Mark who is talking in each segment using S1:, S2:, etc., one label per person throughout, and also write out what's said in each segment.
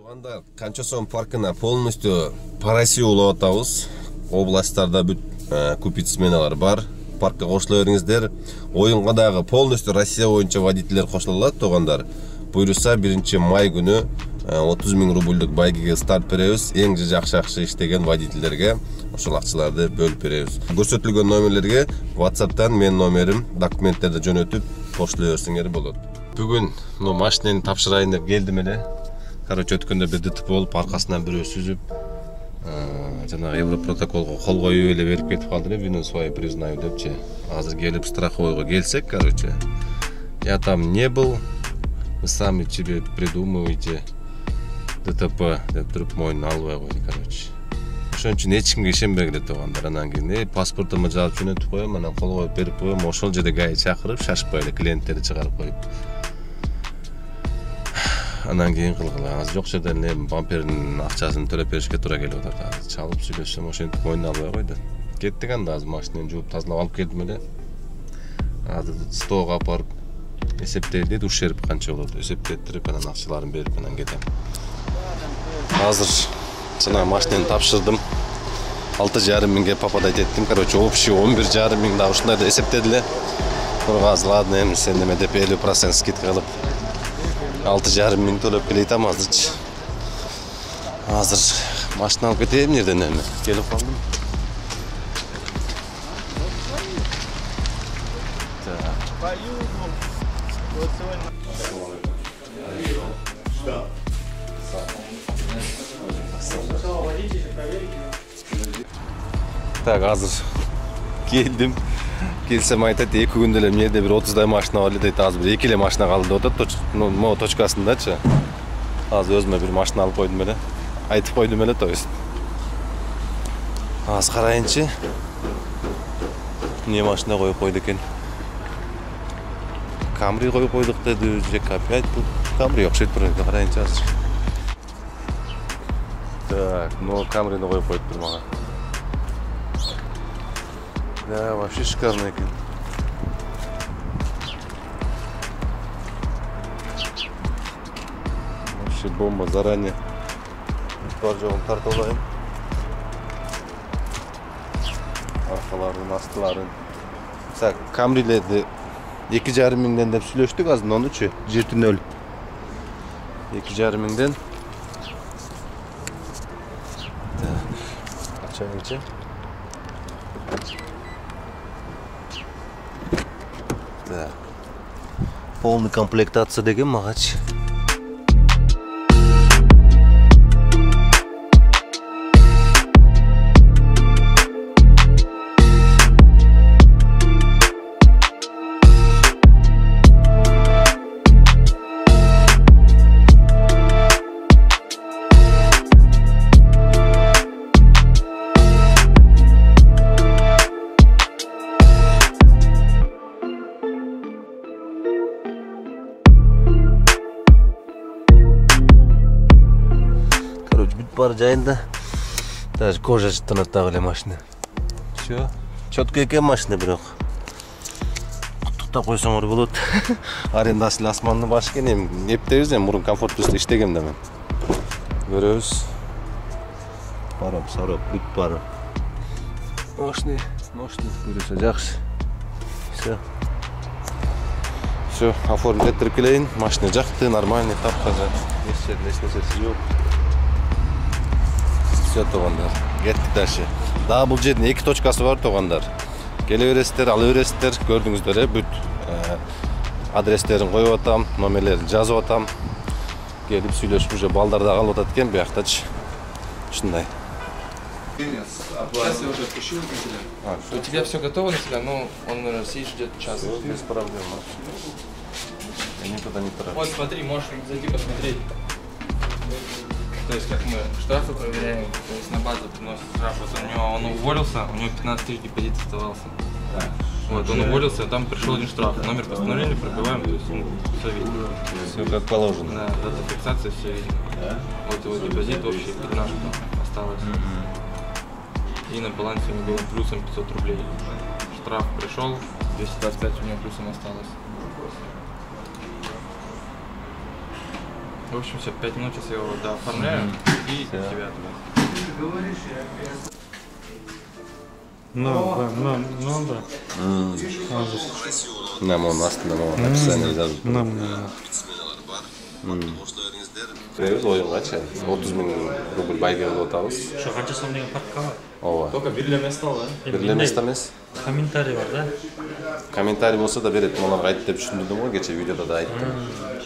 S1: Туугандар, Канчосон паркына полностью по России улап атабыз. Областтарда бүт купить сменалар бар. Паркка кошула бериңиздер. Оюнга дагы полностью Россия боюнча водительдер кошулат, туугандар. Буйруса 1 май күнү 30 000 рубльдук байгеге старт беребиз. Эң жакшы иштеген водительдерге ошол акчаларды бөлүп беребиз. Көрсөтүлгөн номерлерге WhatsApp'тан менин номерим, документтерди жөнөтүп кошула берсеңер болот. Бүгүн машинени тапшырайын деп келдим эле. Короче, өткөндө бир ДТП болуп, аркасынан бирөө сүзүп, жанагы Европротоколго кол коюп эле берип кетип калды эле, вину свою признаю депчи. Азыр келип страховойго келсек, короче, я там не был, вы сами себе придумываете ДТП деп туруп мойнуна албай койду, короче. Ошон үчүн эч кимге ишенбегиле, туугандар. Анан кийин паспортумду жазып жөнөтүп коем, анан кол коюп берип коем, ошол жерде ГАИ чакырып, шашпай эле клиенттерди чыгарып коюп. Анан кийин кылгыла. Азыр жок жерден эле бампердин акчасын төлөп беришке туура келип атат. Азыр чалып сүйлөшсөм, ошентип мойнуна албай койду. Кеттик анда, азыр машинени жууп тазалап алып келдим эле. Азыр столго алып барып эсептейт, ушерп канча болот, эсептетирип, анан акчаларын берип анан кетем. Азыр жана машинени тапшырдым. 6,5 миңге попадать еттим. Короче, общий 11,5 миң да ушундай да эсептедиле. Торгаз, ладно, эми сен неме деп 50% скидка кылып 6,5 миң төлөп келейтам азырчы. Азыр машина алып кетейин жерден эми. Келип калдым. Так, азыр келдим. Келсем айтат, 2 күндө эле эмнеде бир 30дай машина бар эле дейт. Азыр бир 2 эле машина калды деп атат. Могу точкасындачы. Азыр өзүмө бир машина алып койдум эле. Айтып койдум эле, то есть. Азыр карайынчы. Не машина коюп койду экен? Камри коюп койдук деди, ЖК5. Камри окшойт биринде, карайынчы азыр. Так, но Камрини коюп коюптур мага. Да, вообще шикарный экен. Вообще бомба, заранее. Бар жогун тартып алайын. Аркаларын, астыларын. Мисалы, Камрилерди 2,5 миңден деп сүйлөштүк, азыр нонучу, жертүнөл. 2,5 миңден. Ачайынчы. Да. Полный комплектация деген магач. Бар жайында даже кожа жыттанат дагы машина. Всё, чётко экен машина бирок. Куттуктап койсоңор болот. Арендасы асмандын башы экен, эми эптебиз, эми мурун комфорттуу иштегем да мен. Көрөбүз. Барап, сарап, бүт бар. Машина көрөсө жакшы. Всё, оформлеттирип келейин. Машина жакты, нормальный, тапкача. Эч нерсеси жок. Туугандар, кеттик дальше. Дагы бул жердин 2 точкасы бар, туугандар. Келе бересиздер, ала бересиздер, көрдүңүздөр, бүт адрестерин коюп атам, номерлерин жазып атам. Келип сүйлөшүп, уже балдар да калып атат экен бияктачы. Ушундай.
S2: Сейчас я уже отпущу водителя. У тебя все готово на тебя, но он, наверное, сидит, ждет час.
S1: Без проблем. Я никуда не тороплюсь.
S2: Вот смотри, можешь зайти посмотреть. То есть как мы штрафы проверяем, то есть на базу приносит штраф. Вот у него, он уволился, у него 15 тысяч депозит оставался. Вот, он уволился, там пришел один штраф. Номер постановления пробиваем, то есть все видно.
S1: Все как положено.
S2: Да, дата фиксации, все видно. Вот его депозит общий, 15 осталось. И на балансе у него было плюсом 500 рублей. Штраф пришел, 225 у него плюсом осталось. В общем, все, 5 минут сейчас я его дооформляю и тебя туда.
S3: Да.
S1: Nam onun aslında hapishane yazıldı. Biz oyunga 30 000 rubl bay berip atабыз.
S3: Şu qancha so'm degan parkka bor?
S1: Ооба.
S2: Только бирлеместе ал,
S1: Бирлеместе эмес.
S3: Kommentariy bor da.
S1: Kommentariy bolsa da berет. Мага айт деп түшүндүрдүм го, кече видеода да айттым.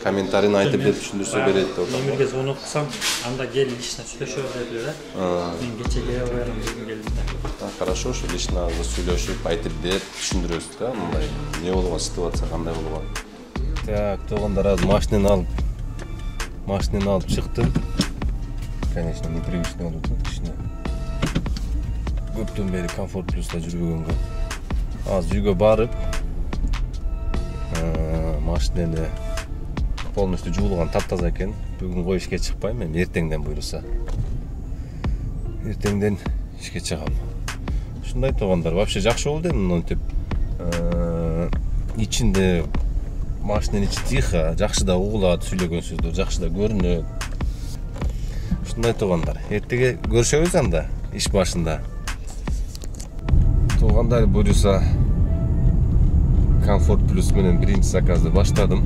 S1: Комментарийни айтып деп түшүндүрсө берет деп.
S3: Номерге звонок кылсам, анда кел лично сүйлөшөбүз dediler да. Мен кече келе албайм дегим келди да.
S1: Хорошо, ошо лично сүйлөшүп, айтып берип түшүндүрөбүз да, мындай эмне болгон ситуация кандай болгон. Так, туугандар азыр машинени алып чыктым. Конечно, непривычный болуп атат кичине. Көптөн бери комфорт плюста жүрбөгөнгө. Азыр үйгө барып, машинени полностью жуулган таптаза экен. Бүгүн кой ишке чыкпайм, эми эртеңден буйруса. Эртеңден ишке чыгам. Ушундай туугандар, вообще жакшы болду эми монтип. Ичинде машиненин ичи тихо, жакшы да угулат, сүйлөгөн сөздөр жакшы да көрүнөт. Ушундай туугандар, эртеге көрүшөбүз анда иш башында. Туугандар, буюрса Комфорт Плюс менен биринчи заказды баштадым.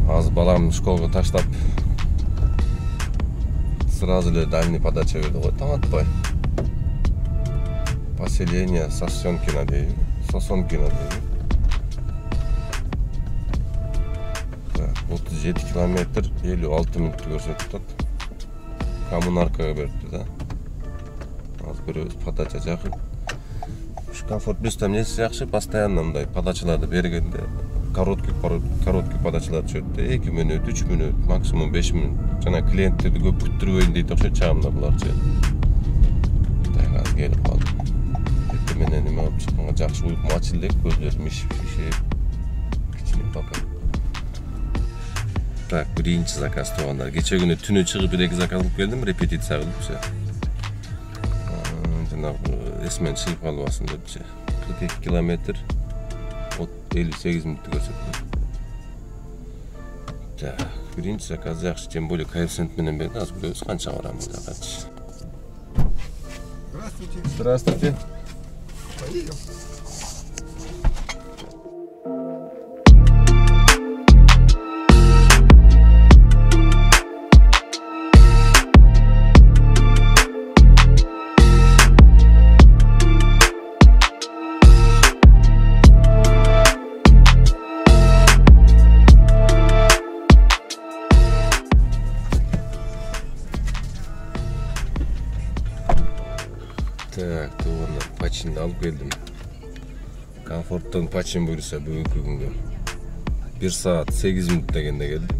S1: Азыр балам школго таштап сразу эле дальний подача берди го, таң атпай. Поселение Сосонкино дейби. 37 километр 56 мүнөттү көрсөтүп атат. Коммунаркага берипти да. Азыр көрөбүз, подача жакын. Ушу Комфорт Плюста эмнеси жакшы, постоянно мындай подачаларды бергенде короткий подачалар түшөт да, 2 мүнөт, 3 мүнөт, максимум 5 мүнөт. Жана клиенттерди көп күттүрбөйүн дейт окшойт чагымда буларчы. Так, азыр келип калдым. Менен эме алып чыкканга жакшы уйкум ачылды, көзлөрүм ишип, кичине пока. Так, биринчи заказ туугандар. Кече күнү түнү чыгып 1-2 заказ кылып келдим, репетиция кылыпчы. Жанагы эсмен чыгып калбасын депчи. 42 километр 58 мүнөттү көрсөттү. Так, биринчи заказ жакшы, тем более коэффициент менен берди, азыр көрөбүз канча барамыз да качы.
S4: Здравствуйте.
S1: Здравствуйте.
S4: Поедем.
S1: Так, туугандар, пачинди алып келдим. Комфорттон пачин буйруса бүгүнкү күнгө 1 саат 8 мүнөт дегенде келдим.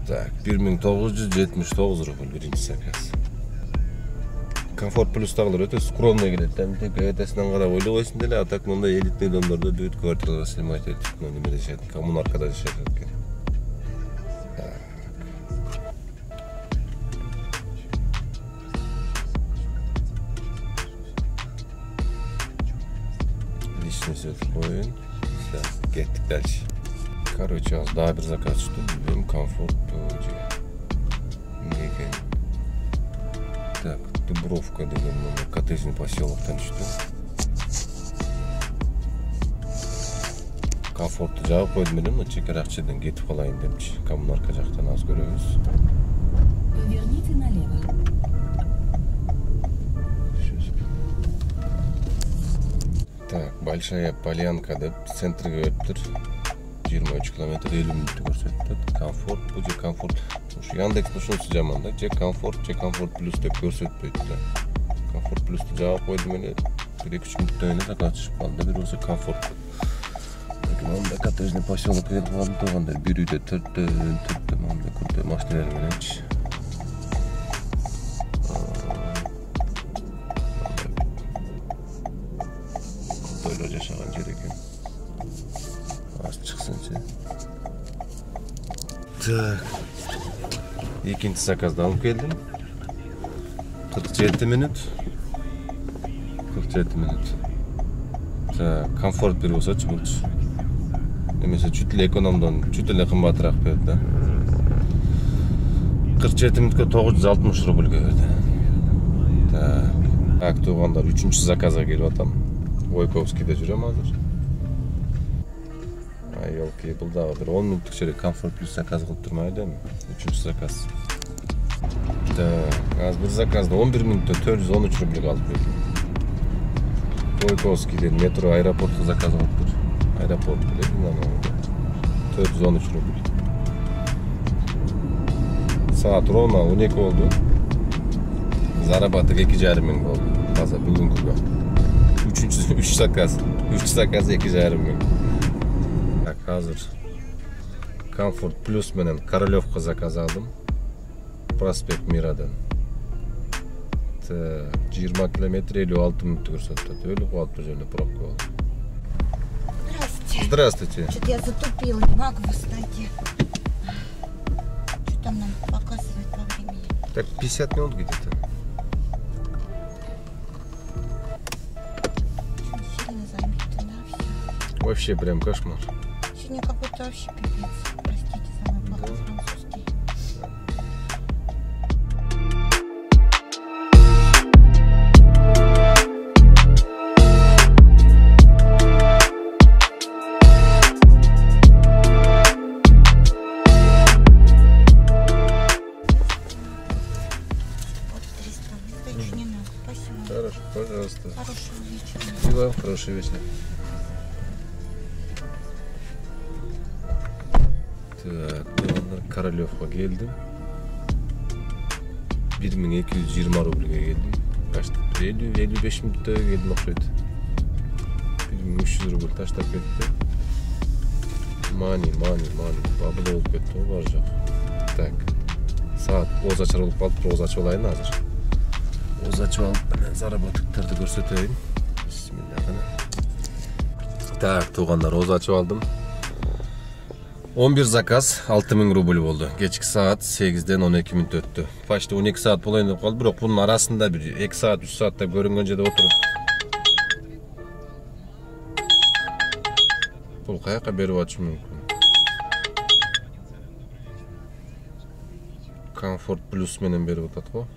S1: Так, 1979 рубль биринчи заказ. Комфорт Плюстагылар өтө скромный келет, тек этесинен карап ойлой койсун деле, а так мындай элитный домдордо бүт квартирада снимать этип, неме жашайт, коммунаркада жашайт экен. Личный светлый коин. Все, кеттик дальше. Короче, аз дагы бир заказ түштү, билбейм, комфорт эмне экен. Так, Дубровка деген коттеджный поселоктон түштү. Комфортту жаап койдум элем, чекерак жерден кетип калайын депчи. Коммунарка жактан аз көрөбүз.
S5: Поверните налево.
S1: Так, Большая Полянка деп центрге өттүр. 23 километр 50 мүнөттү көрсөтүп. Комфорт, бул же комфорт. Ушу Яндекс ушунусу жаман да, же комфорт плюс деп көрсөтпөйт да. Комфорт плюсту жаап койдум эле, 1-2 мүнөттөн эле заказ түшүп калды, бир болсо комфорт. Мында коттеджный поселок келип калдым туугандар, бир үйдө 4 мында көрдү машиналар мененчи. Жашаган жер экен. Az чыксынчы. Так. Экинчи заказды алып келдим. 47 мүнөт. комфорт беріп болсачы болчу. Немесе чүт эле экономдон чүт эле кымбатыраак берди да. 47 мүнөткө 960 рубльге берди. Так, туугандар, 3-чү заказга келип атам. Ойковскийде жүрөм азыр. Елки, бул дагы бир 10 мүнөттүк жерге комфорт плюс заказ кылып турмайды эми. 3-чү заказ. Азыр бир заказды 11 мүнөттө 413 рубльге алып бердим. Ойковскийден метро аэропортко заказ кылып тур. Аэропорт билебин аны. 413 рубль. Saat ровно 12 oldu. Заработок 2,5 мың oldu. Таза бүгүнкүгө. 3 заказ. 3 заказ 2,5 мың. Так, азыр Комфорт плюс менен Королевка заказ алдым. Проспект Мирадан. 20 километр 56 мүнөттө көрсөтөт. Өлүп калып бул жерде пробка болду.
S4: Здравствуйте.
S1: Здравствуйте.
S4: Что-то я затупила, не могу встать. Что там нам показывает по времени?
S1: Так 50 минут где-то.
S4: Сильно забито, да, все.
S1: Вообще прям кошмар.
S4: Сегодня какой-то вообще пипец. Простите за мой плохой французский.
S1: Хорошо, пожалуйста.
S4: Хорошего вечера.
S1: И вам хороший вечер. Так, Королевка geldim. 1220 рубльге geldim. Kaçtı? 50-55 minutта geldim okşaydı. 1300 рубль таштап кетті. Мани. Бабыл olup кетті, o бар жоқ. Так, saat oz açar olup қалып, oz açып алайын азыр. Oz açып алып, заработоктарды көрсөтөйүн. Бисмилlah. Так, туугандар, oz açып алдым. 11 заказ 6000 рубль болду. Кечки саат 8ден 12 мүнөт өттү. Почти 12 саат болайын деп калды, бирок бунун арасында бир 2 саат 3 саатта көрүнгөн жерде отуруп. Бул каяка берип атышы мүмкүн? Комфорт плюс менен берип атат го.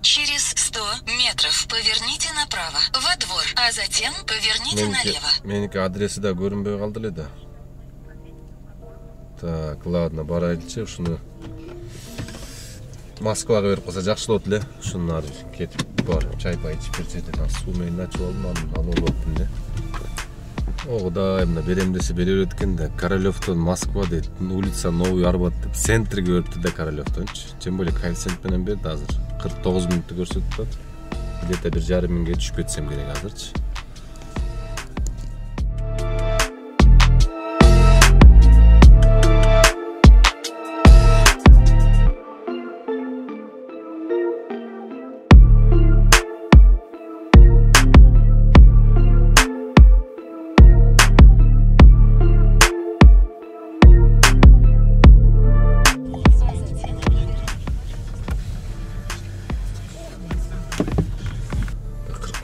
S6: Через 100 метров поверните направо, во двор, а затем поверните налево.
S1: Меники адреси да көрүнбөй калды эле да. Так, ладно, барайлычы, ушуну Москвага берип калса жакшы болот эле. Ушунун ары кетип бар, чай-пай ичип берсейден, суу менен ачып алдым, анан алып алыптын эле. Ого, мына берем десе бере берет экен да. Королевтон Москва дейт, улица Новый Арбат деп центрге берипти да Королевтончу. Тем более коэффициент менен берди азыр. 49 мүнөттү көрсөтүп атат. Где-то 1,5 миңге түшүп кетсем керек азырчы.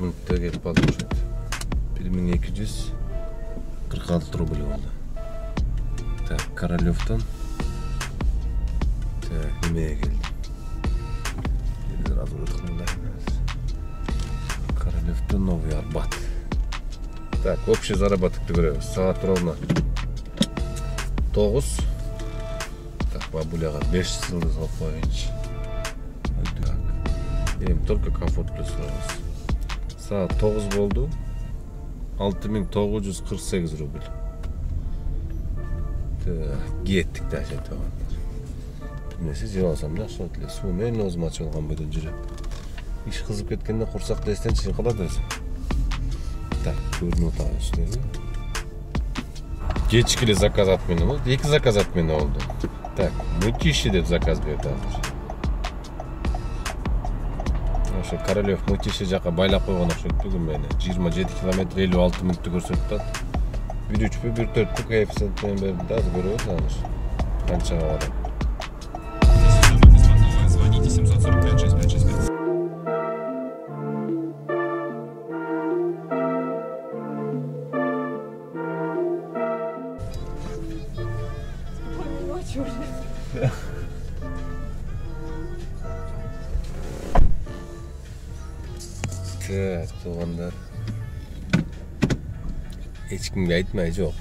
S1: Мүнөттө келип калды окшойт. 1246 рубль болду. Так, Королевтон. Так, немеге келдим. Сразу өткүнүлдайм. Королевтон Новый Арбат. Так, общий заработокты көрөбүз. Саат ровно 9. Так, бабуляга 5 жылдыз алып коеюнчу. Так. Эми только комфорт плюс алабыз. Saat 9 oldu. 6948 rubl. Gittik de tamam. Neyse cevap alsam da şu atlı. Su men özüm açılgan böyle жүрөм. İş kızıp ketkende kursak desten çıkıp kaladı. Так, көрүнүп атат üstleri. Кечкиле заказ отмена болду. 2 заказ отмена oldu. Так, мытищи деп заказ берди азыр. Ошо Королев мытищи жака байлап койгон окшойт бүгүн мени. 27 километр 56 мүнөттү көрсөтүп атат. 1,3 1,4 коэффициент менен берди да, көрөбүз азыр. Канчага барат? Звоните 745 6565. Так, tuğanlar. Hiç kimge aytmay yok.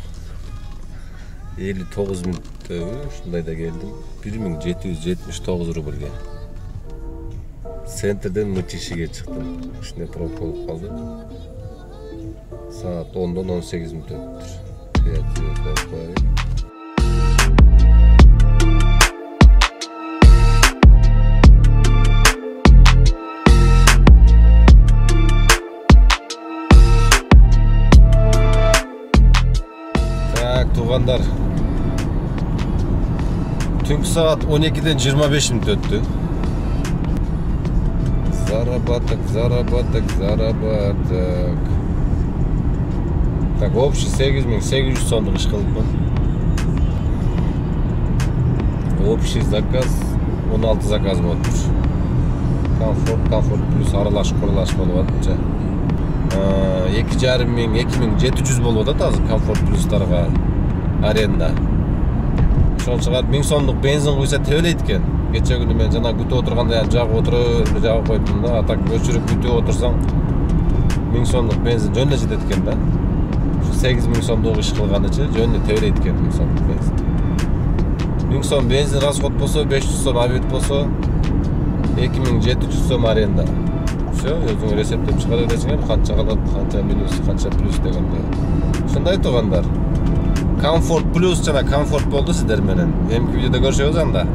S1: 59 minut şundayda geldim. 1779 rubelge. Sentrden Mıçişi'ye çıktım. Şimdi prop olup kaldı. Saat 10'dan 18 minut öttür. Tak, tuğanlar. Tüm saat 12'den 25 minut öttü. Zarabatık. Так, общий 8800 сомдук иш кылыпмын. Общий заказ 16 заказ болуптур. Комфорт плюс аралаш курулаш болуп атча. 2500-2700 болуп атат азыр комфорт плюстарга аренда. Ошол чыгар 1000 сомдук бензин куйса төлөйт экен. Geçen günü ben jana күтүп отурганда yani жагып отуруп, жагып койдум да. Атак өчүрүп күтүп отурсаң 1000 сомдук бензин жөнүндө жетет экен да. 8000 сомдук иш кылганычы жөнүндө төлөйт экен 1000 сомдук бензин. 1000 сом бензин расход болсо, 500 сом обед болсо, 2700 сом аренда. Всё, өзүң рецептеп чыгара бересиң, канча калат, канча минус, канча плюс дегенде. Ушундай тугандар. Комфорт плюс жана комфорт болду сиздер менен. Эмки видеодо көрүшөбүз анда.